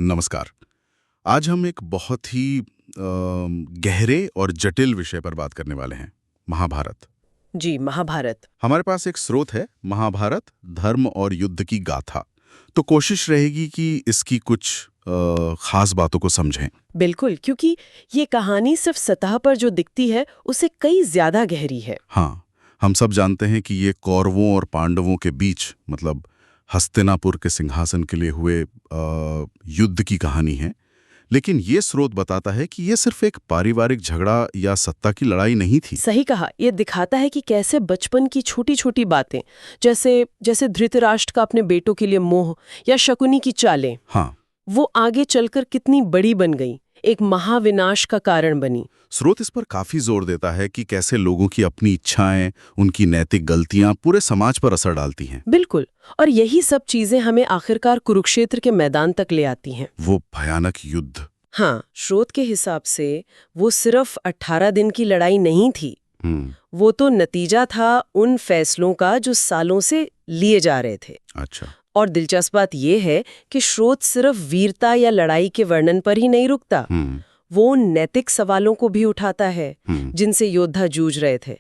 नमस्कार। आज हम एक बहुत ही गहरे और जटिल विषय पर बात करने वाले हैं, महाभारत। जी, महाभारत। हमारे पास एक स्रोत है, महाभारत धर्म और युद्ध की गाथा। तो कोशिश रहेगी कि इसकी कुछ खास बातों को समझें। बिल्कुल, क्योंकि ये कहानी सिर्फ सतह पर जो दिखती है उससे कई ज्यादा गहरी है। हाँ, हम सब जानते हैं कि ये कौरवों और पांडवों के बीच, मतलब हस्तिनापुर के सिंहासन के लिए हुए युद्ध की कहानी है। लेकिन ये स्रोत बताता है कि ये सिर्फ एक पारिवारिक झगड़ा या सत्ता की लड़ाई नहीं थी। सही कहा। ये दिखाता है कि कैसे बचपन की छोटी छोटी बातें, जैसे जैसे धृतराष्ट्र का अपने बेटों के लिए मोह या शकुनी की चालें, हाँ, वो आगे चलकर कितनी बड़ी बन गई, एक महाविनाश का कारण बनी। स्रोत इस पर काफी जोर देता है कि कैसे लोगों की अपनी इच्छाएं, उनकी नैतिक गलतियां पूरे समाज पर असर डालती हैं। बिल्कुल, और यही सब चीजें हमें आखिरकार कुरुक्षेत्र के मैदान तक ले आती हैं। वो भयानक युद्ध। हाँ, स्रोत के हिसाब से वो सिर्फ 18 दिन की लड़ाई नहीं थी। वो तो नतीजा था उन फैसलों का जो सालों से लिए जा रहे थे। अच्छा। और दिलचस्प बात यह है कि स्रोत सिर्फ वीरता या लड़ाई के वर्णन पर ही नहीं रुकता। वो उन नैतिक सवालों को भी उठाता है जिनसे योद्धा जूझ रहे थे।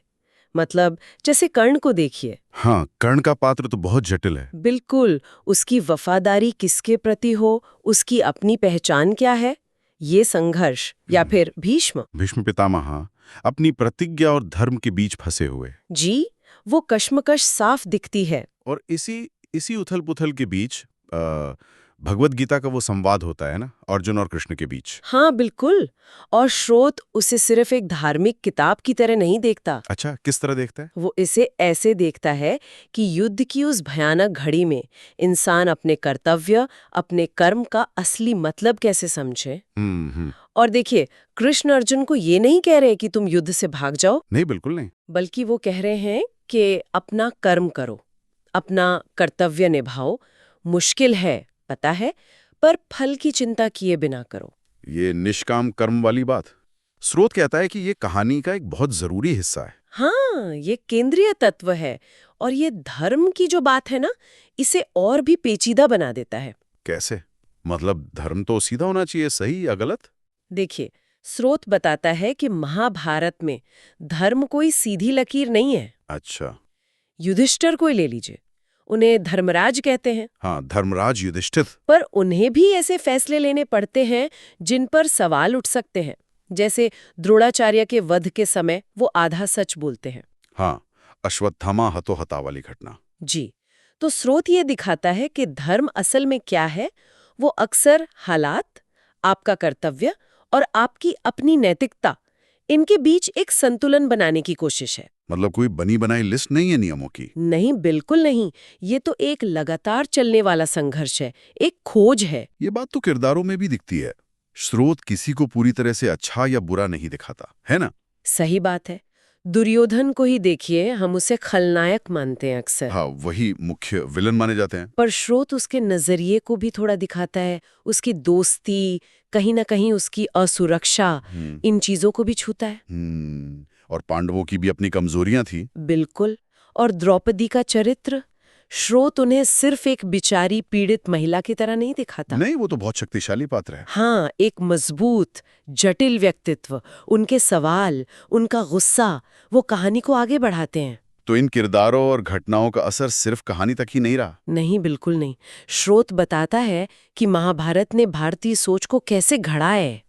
मतलब जैसे कर्ण को देखिए। हाँ, कर्ण का पात्र तो बहुत जटिल है। बिल्कुल, उसकी वफादारी किसके प्रति हो, उसकी अपनी पहचान क्या है, ये संघर्ष। या फिर भीष्म पितामह, हाँ, अपनी प्रतिज्ञा और धर्म के बीच फंसे हुए। जी, वो कश्मकश साफ दिखती है। और इसी उथल पुथल के बीच भगवत गीता का वो संवाद होता है ना, अर्जुन और कृष्ण के बीच। हाँ बिल्कुल, और स्रोत उसे सिर्फ एक धार्मिक किताब की तरह नहीं देखता। अच्छा, किस तरह देखता है? वो इसे ऐसे देखता है कि युद्ध की उस भयानक घड़ी में इंसान अपने कर्तव्य, अपने कर्म का असली मतलब कैसे समझे। और देखिए, कृष्ण अर्जुन को ये नहीं कह रहे कि तुम युद्ध से भाग जाओ। नहीं, बिल्कुल नहीं। बल्कि वो कह रहे हैं कि अपना कर्म करो, अपना कर्तव्य निभाओ। मुश्किल है, पता है, पर फल की चिंता किए बिना करो। ये निष्काम कर्म वाली बात। स्रोत कहता है कि ये कहानी का एक बहुत जरूरी हिस्सा है। हाँ, ये केंद्रीय तत्व है, और ये धर्म की जो बात है ना, इसे और भी पेचीदा बना देता है। कैसे? मतलब धर्म तो सीधा होना चाहिए, सही या गलत? देखिए, स्रोत बताता है कि महाभारत में धर्म कोई सीधी लकीर नहीं है। अच्छा। युधिष्ठिर को ही ले लीजिए, उन्हें धर्मराज कहते हैं। हाँ, धर्मराज युधिष्ठिर। पर उन्हें भी ऐसे फैसले लेने पड़ते हैं जिन पर सवाल उठ सकते हैं। जैसे द्रोणाचार्य के वध के समय वो आधा सच बोलते हैं। हाँ, अश्वत्थामा हतोहता वाली घटना। जी, तो स्रोत ये दिखाता है कि धर्म असल में क्या है। वो अक्सर हालात, आपका कर्तव्य और आपकी अपनी नैतिकता, इनके बीच एक संतुलन बनाने की कोशिश है। मतलब कोई बनी बनाई लिस्ट नहीं है नियमों की? नहीं, बिल्कुल नहीं। ये तो एक लगातार चलने वाला संघर्ष है, एक खोज है। ये बात तो किरदारों में भी दिखती है। स्रोत किसी को पूरी तरह से अच्छा या बुरा नहीं दिखाता, है ना? सही बात है। दुर्योधन को ही देखिए, हम उसे खलनायक मानते हैं अक्सर। हाँ, वही मुख्य विलन माने जाते हैं। पर स्रोत उसके नजरिए को भी थोड़ा दिखाता है, उसकी दोस्ती, कहीं ना कहीं उसकी असुरक्षा, इन चीजों को भी छूता है। और पांडवों की भी अपनी कमजोरियां थी। बिल्कुल। और द्रौपदी का चरित्र, स्रोत उन्हें सिर्फ एक बिचारी पीड़ित महिला की तरह नहीं दिखाता। नहीं, वो तो बहुत शक्तिशाली पात्र है। हाँ, एक मजबूत, जटिल व्यक्तित्व। उनके सवाल, उनका गुस्सा, वो कहानी को आगे बढ़ाते हैं। तो इन किरदारों और घटनाओं का असर सिर्फ कहानी तक ही नहीं रहा? नहीं, बिल्कुल नहीं। स्रोत बताता है कि महाभारत ने भारतीय सोच को कैसे घड़ा है।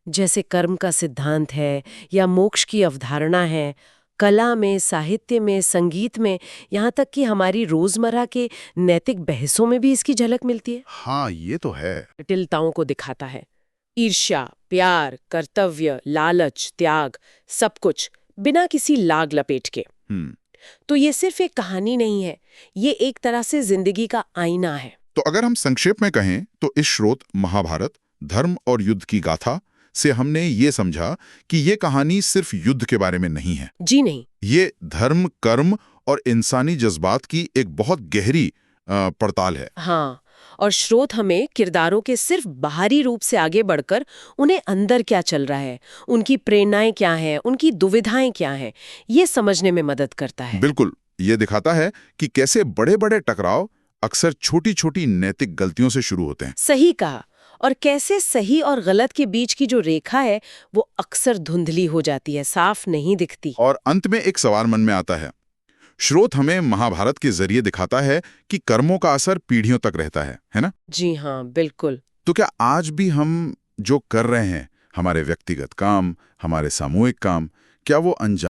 जैसे कर्म का सिद्धांत है, या मोक्ष की अवधारणा है, कला में, साहित्य में, संगीत में, यहाँ तक कि हमारी रोजमर्रा के नैतिक बहसों में भी इसकी झलक मिलती है। हाँ, ये तो है। जटिलताओं को दिखाता है। ईर्ष्या, प्यार, कर्तव्य, लालच, त्याग, सब कुछ बिना किसी लाग लपेट के। तो ये सिर्फ एक कहानी नहीं है, ये एक तरह से जिंदगी का आईना है। तो अगर हम संक्षेप में कहें तो इस स्रोत महाभारत धर्म और युद्ध की गाथा से हमने ये समझा कि ये कहानी सिर्फ युद्ध के बारे में नहीं है। जी नहीं, ये धर्म, कर्म और इंसानी जज्बात की एक बहुत गहरी पड़ताल है। हाँ, और स्रोत हमें किरदारों के सिर्फ बाहरी रूप से आगे बढ़कर उन्हें अंदर क्या चल रहा है, उनकी प्रेरणाएं क्या हैं, उनकी दुविधाएं क्या हैं, ये समझने में मदद करता है। बिल्कुल, ये दिखाता है कि कैसे बड़े बड़े टकराव अक्सर छोटी छोटी नैतिक गलतियों से शुरू होते हैं। सही कहा। और कैसे सही और गलत के बीच की जो रेखा है वो अक्सर धुंधली हो जाती है, साफ नहीं दिखती। और अंत में एक सवाल मन में आता है। स्रोत हमें महाभारत के जरिए दिखाता है कि कर्मों का असर पीढ़ियों तक रहता है ना? जी हाँ, बिल्कुल। तो क्या आज भी हम जो कर रहे हैं, हमारे व्यक्तिगत काम, हमारे सामूहिक काम, क्या वो अनजाने